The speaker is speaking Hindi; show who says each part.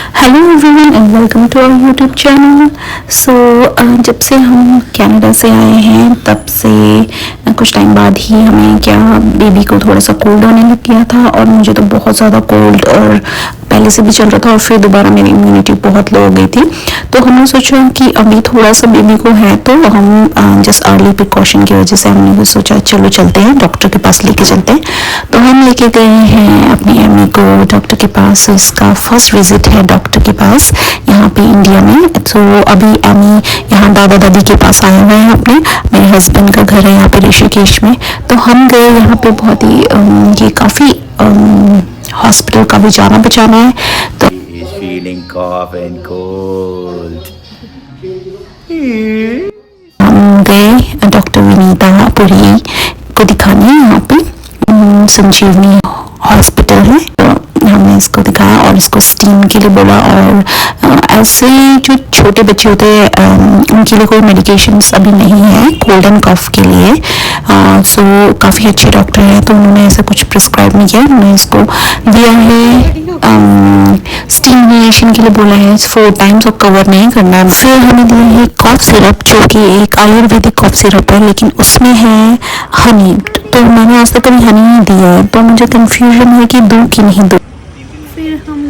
Speaker 1: Hello everyone and welcome to our YouTube channel. So जब से हम कनाडा से आए हैं तब से कुछ टाइम बाद ही हमें क्या बेबी को थोड़ा सा कोल्ड होने लग गया था और मुझे तो बहुत ज़्यादा कोल्ड और पहले से भी चल रहा था और फिर दोबारा मेरी इम्यूनिटी बहुत लो हो गई थी। तो हमने सोचा कि अभी थोड़ा सा बेबी को है तो हम जस्ट अर्ली प्रिकॉशन की वजह से हमने सोचा चलो चलते हैं डॉक्टर के पास लेके चलते हैं। तो हम लेके गए हैं अपनी अम्मी को डॉक्टर के पास। तो इसका फर्स्ट विजिट है डॉक्टर के पास यहाँ पे इंडिया में। तो अभी अम्मी यहाँ दादा दादी के पास आए हुए हैं अपने, मेरे हस्बैंड का घर है यहाँ पे ऋषिकेश में। तो हम गए यहाँ पे बहुत ही ये काफ़ी हॉस्पिटल का भी जाना बचाना है। तो
Speaker 2: He's feeling cough and cold.
Speaker 1: हम गए डॉक्टर विनीता पुरी को दिखाने यहाँ पे संजीवनी हॉस्पिटल है। तो हमने इसको दिखाया और इसको स्टीम के लिए बोला। और ऐसे जो छोटे बच्चे होते हैं उनके लिए कोई मेडिकेशंस अभी नहीं है कोल्ड एंड कफ के लिए। सो काफ़ी अच्छे डॉक्टर हैं तो उन्होंने ऐसा कुछ प्रिस्क्राइब नहीं किया। उन्होंने इसको दिया है स्टीम इनहेलेशन के लिए बोला है 4 टाइम्स और कवर नहीं करना है। फिर हमें दिया है कॉफ सिरप जो कि एक आयुर्वेदिक कॉफ सिरप है लेकिन उसमें है हनी। तो मैंने आज तक कभी हनी नहीं दिया है तो मुझे कंफ्यूजन है कि दूँ कि नहीं दूँ। फिर हम